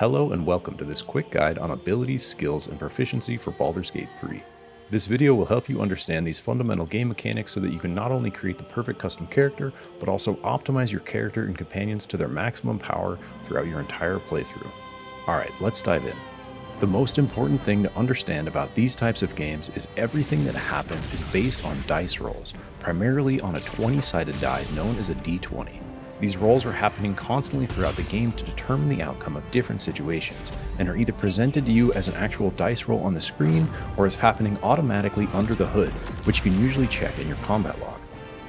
Hello and welcome to this quick guide on abilities, skills, and proficiency for Baldur's Gate 3. This video will help you understand these fundamental game mechanics so that you can not only create the perfect custom character, but also optimize your character and companions to their maximum power throughout your entire playthrough. Alright, let's dive in. The most important thing to understand about these types of games is everything that happens is based on dice rolls, primarily on a 20-sided die known as a d20. These rolls are happening constantly throughout the game to determine the outcome of different situations, and are either presented to you as an actual dice roll on the screen, or is happening automatically under the hood, which you can usually check in your combat log.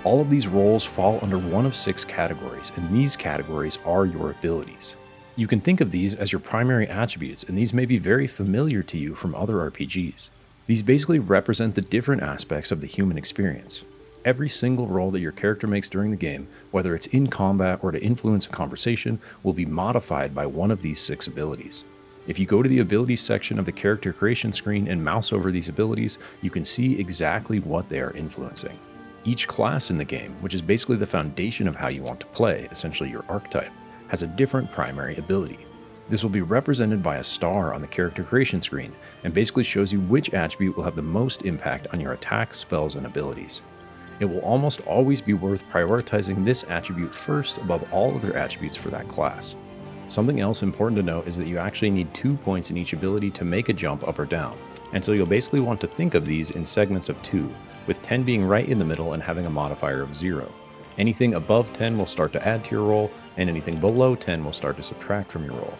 All of these rolls fall under one of 6 categories, and these categories are your abilities. You can think of these as your primary attributes, and these may be very familiar to you from other RPGs. These basically represent the different aspects of the human experience. Every single roll that your character makes during the game, whether it's in combat or to influence a conversation, will be modified by one of these 6 abilities. If you go to the abilities section of the character creation screen and mouse over these abilities, you can see exactly what they are influencing. Each class in the game, which is basically the foundation of how you want to play, essentially your archetype, has a different primary ability. This will be represented by a star on the character creation screen, and basically shows you which attribute will have the most impact on your attacks, spells, and abilities. It will almost always be worth prioritizing this attribute first above all other attributes for that class. Something else important to note is that you actually need 2 points in each ability to make a jump up or down, and so you'll basically want to think of these in segments of 2, with 10 being right in the middle and having a modifier of 0. Anything above 10 will start to add to your roll, and anything below 10 will start to subtract from your roll.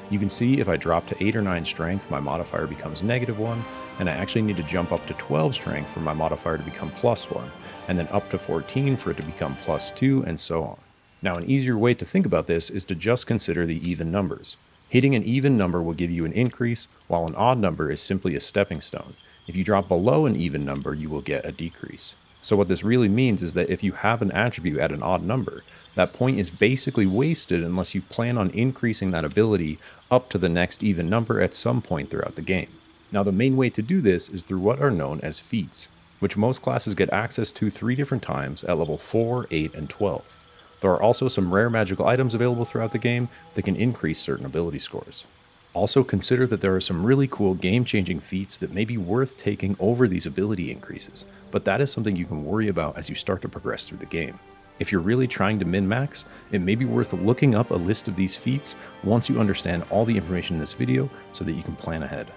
You can see if I drop to 8 or 9 strength, my modifier becomes -1, and I actually need to jump up to 12 strength for my modifier to become +1, and then up to 14 for it to become +2, and so on. Now, an easier way to think about this is to just consider the even numbers. Hitting an even number will give you an increase, while an odd number is simply a stepping stone. If you drop below an even number, you will get a decrease. So what this really means is that if you have an attribute at an odd number, that point is basically wasted unless you plan on increasing that ability up to the next even number at some point throughout the game. Now, the main way to do this is through what are known as feats, which most classes get access to 3 different times at level 4, 8, and 12. There are also some rare magical items available throughout the game that can increase certain ability scores. Also consider that there are some really cool game-changing feats that may be worth taking over these ability increases, but that is something you can worry about as you start to progress through the game. If you're really trying to min-max, it may be worth looking up a list of these feats once you understand all the information in this video so that you can plan ahead.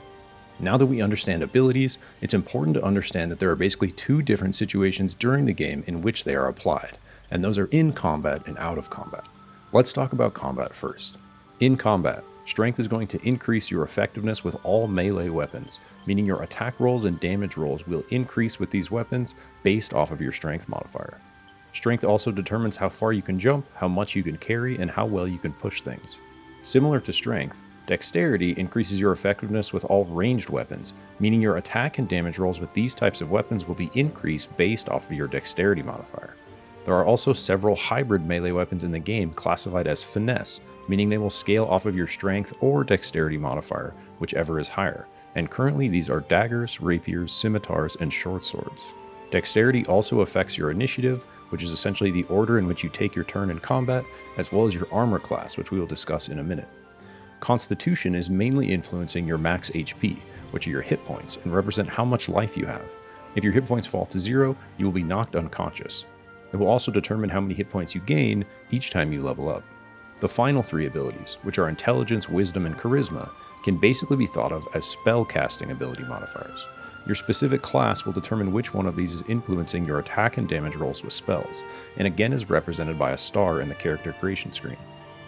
Now that we understand abilities, it's important to understand that there are basically 2 different situations during the game in which they are applied, and those are in combat and out of combat. Let's talk about combat first. In combat, strength is going to increase your effectiveness with all melee weapons, meaning your attack rolls and damage rolls will increase with these weapons based off of your strength modifier. Strength also determines how far you can jump, how much you can carry, and how well you can push things. Similar to strength, dexterity increases your effectiveness with all ranged weapons, meaning your attack and damage rolls with these types of weapons will be increased based off of your dexterity modifier. There are also several hybrid melee weapons in the game classified as finesse, meaning they will scale off of your strength or dexterity modifier, whichever is higher, and currently these are daggers, rapiers, scimitars, and short swords. Dexterity also affects your initiative, which is essentially the order in which you take your turn in combat, as well as your armor class, which we will discuss in a minute. Constitution is mainly influencing your max HP, which are your hit points, and represent how much life you have. If your hit points fall to 0, you will be knocked unconscious. It will also determine how many hit points you gain each time you level up. The final 3 abilities, which are Intelligence, Wisdom, and Charisma, can basically be thought of as spell casting ability modifiers. Your specific class will determine which one of these is influencing your attack and damage rolls with spells, and again is represented by a star in the character creation screen.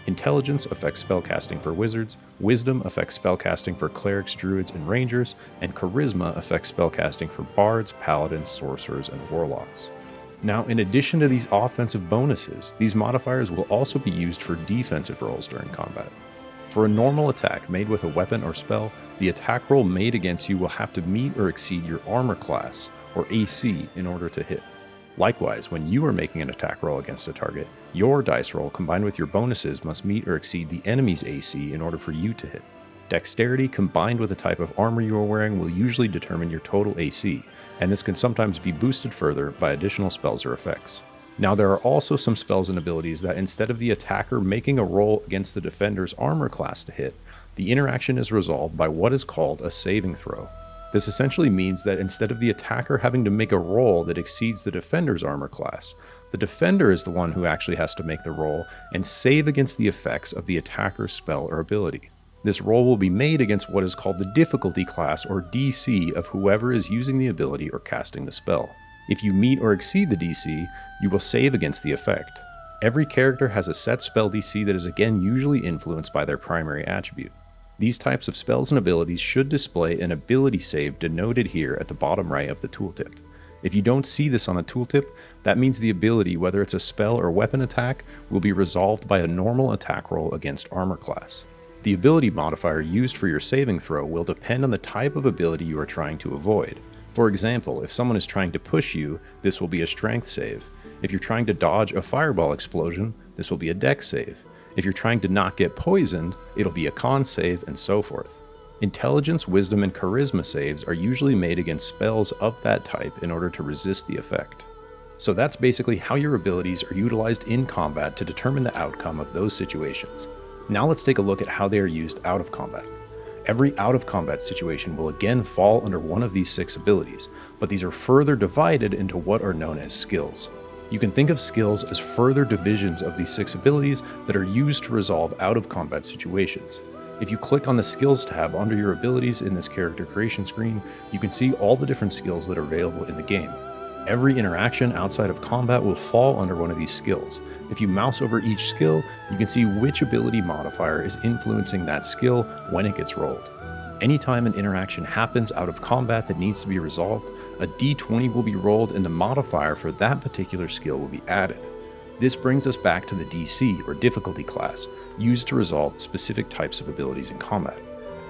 Intelligence affects spellcasting for wizards, Wisdom affects spellcasting for clerics, druids, and rangers, and Charisma affects spellcasting for bards, paladins, sorcerers, and warlocks. Now, in addition to these offensive bonuses, these modifiers will also be used for defensive rolls during combat. For a normal attack made with a weapon or spell, the attack roll made against you will have to meet or exceed your armor class, or AC, in order to hit. Likewise, when you are making an attack roll against a target, your dice roll combined with your bonuses must meet or exceed the enemy's AC in order for you to hit. Dexterity combined with the type of armor you are wearing will usually determine your total AC, and this can sometimes be boosted further by additional spells or effects. Now, there are also some spells and abilities that instead of the attacker making a roll against the defender's armor class to hit, the interaction is resolved by what is called a saving throw. This essentially means that instead of the attacker having to make a roll that exceeds the defender's armor class, the defender is the one who actually has to make the roll and save against the effects of the attacker's spell or ability. This roll will be made against what is called the difficulty class or DC of whoever is using the ability or casting the spell. If you meet or exceed the DC, you will save against the effect. Every character has a set spell DC that is again usually influenced by their primary attribute. These types of spells and abilities should display an ability save denoted here at the bottom right of the tooltip. If you don't see this on a tooltip, that means the ability, whether it's a spell or weapon attack, will be resolved by a normal attack roll against armor class. The ability modifier used for your saving throw will depend on the type of ability you are trying to avoid. For example, if someone is trying to push you, this will be a strength save. If you're trying to dodge a fireball explosion, this will be a dex save. If you're trying to not get poisoned, it'll be a con save, and so forth. Intelligence, wisdom, and charisma saves are usually made against spells of that type in order to resist the effect. So that's basically how your abilities are utilized in combat to determine the outcome of those situations. Now let's take a look at how they are used out of combat. Every out-of-combat situation will again fall under one of these 6 abilities, but these are further divided into what are known as skills. You can think of skills as further divisions of these 6 abilities that are used to resolve out-of-combat situations. If you click on the Skills tab under your abilities in this character creation screen, you can see all the different skills that are available in the game. Every interaction outside of combat will fall under one of these skills. If you mouse over each skill, you can see which ability modifier is influencing that skill when it gets rolled. Anytime an interaction happens out of combat that needs to be resolved, a d20 will be rolled and the modifier for that particular skill will be added. This brings us back to the DC, or difficulty class, used to resolve specific types of abilities in combat.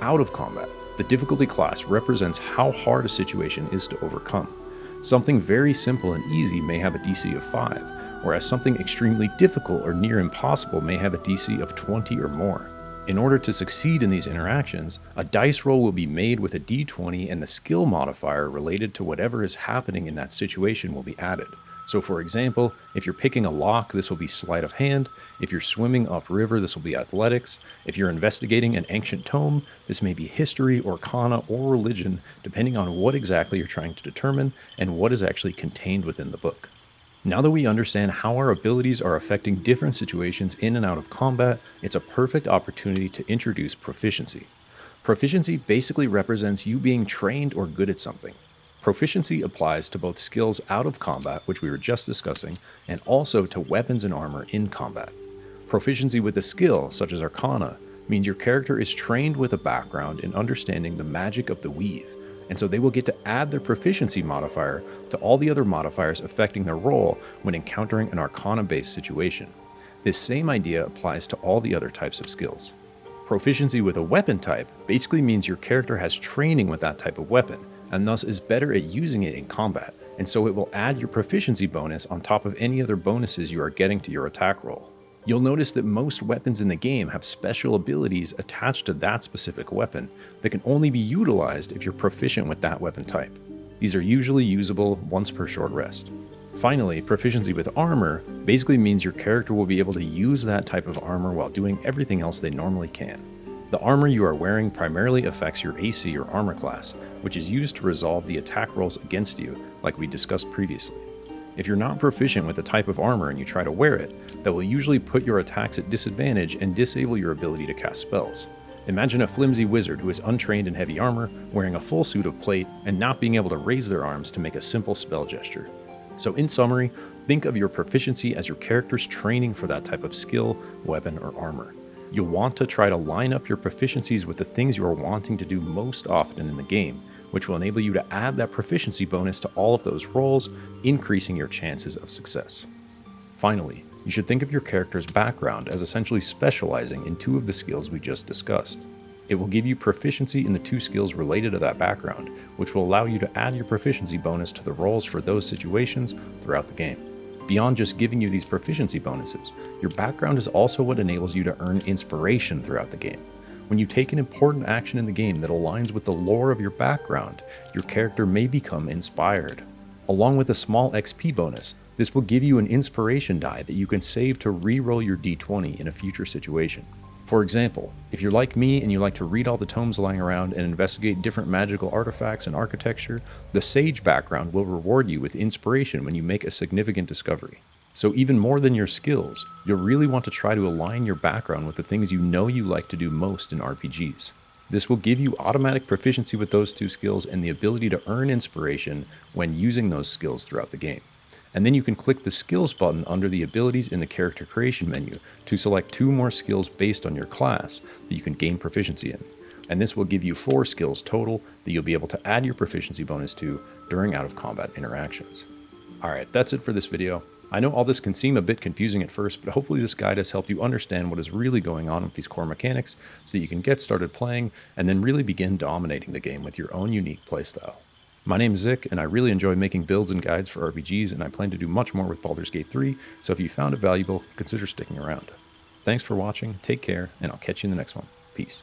Out of combat, the difficulty class represents how hard a situation is to overcome. Something very simple and easy may have a DC of 5, whereas something extremely difficult or near impossible may have a DC of 20 or more. In order to succeed in these interactions, a dice roll will be made with a d20 and the skill modifier related to whatever is happening in that situation will be added. So for example, if you're picking a lock, this will be sleight of hand. If you're swimming upriver, this will be athletics. If you're investigating an ancient tome, this may be history, arcana, or religion, depending on what exactly you're trying to determine and what is actually contained within the book. Now that we understand how our abilities are affecting different situations in and out of combat, it's a perfect opportunity to introduce proficiency. Proficiency basically represents you being trained or good at something. Proficiency applies to both skills out of combat, which we were just discussing, and also to weapons and armor in combat. Proficiency with a skill, such as Arcana, means your character is trained with a background in understanding the magic of the weave, and so they will get to add their proficiency modifier to all the other modifiers affecting their role when encountering an Arcana-based situation. This same idea applies to all the other types of skills. Proficiency with a weapon type basically means your character has training with that type of weapon, and thus is better at using it in combat, and so it will add your proficiency bonus on top of any other bonuses you are getting to your attack roll. You'll notice that most weapons in the game have special abilities attached to that specific weapon that can only be utilized if you're proficient with that weapon type. These are usually usable once per short rest. Finally, proficiency with armor basically means your character will be able to use that type of armor while doing everything else they normally can. The armor you are wearing primarily affects your AC or armor class, which is used to resolve the attack rolls against you, like we discussed previously. If you're not proficient with the type of armor and you try to wear it, that will usually put your attacks at disadvantage and disable your ability to cast spells. Imagine a flimsy wizard who is untrained in heavy armor, wearing a full suit of plate, and not being able to raise their arms to make a simple spell gesture. So in summary, think of your proficiency as your character's training for that type of skill, weapon, or armor. You'll want to try to line up your proficiencies with the things you are wanting to do most often in the game, which will enable you to add that proficiency bonus to all of those rolls, increasing your chances of success. Finally, you should think of your character's background as essentially specializing in 2 of the skills we just discussed. It will give you proficiency in the 2 skills related to that background, which will allow you to add your proficiency bonus to the rolls for those situations throughout the game. Beyond just giving you these proficiency bonuses, your background is also what enables you to earn inspiration throughout the game. When you take an important action in the game that aligns with the lore of your background, your character may become inspired. Along with a small XP bonus, This will give you an inspiration die that you can save to re-roll your d20 in a future situation. For example, if you're like me and you like to read all the tomes lying around and investigate different magical artifacts and architecture, the Sage background will reward you with inspiration when you make a significant discovery. So even more than your skills, you'll really want to try to align your background with the things you know you like to do most in RPGs. This will give you automatic proficiency with those two skills and the ability to earn inspiration when using those skills throughout the game. And then you can click the skills button under the abilities in the character creation menu to select 2 more skills based on your class that you can gain proficiency in. And this will give you 4 skills total that you'll be able to add your proficiency bonus to during out of combat interactions. Alright, that's it for this video. I know all this can seem a bit confusing at first, but hopefully this guide has helped you understand what is really going on with these core mechanics so that you can get started playing and then really begin dominating the game with your own unique playstyle. My name is Zick, and I really enjoy making builds and guides for RPGs, and I plan to do much more with Baldur's Gate 3, so if you found it valuable, consider sticking around. Thanks for watching, take care, and I'll catch you in the next one. Peace.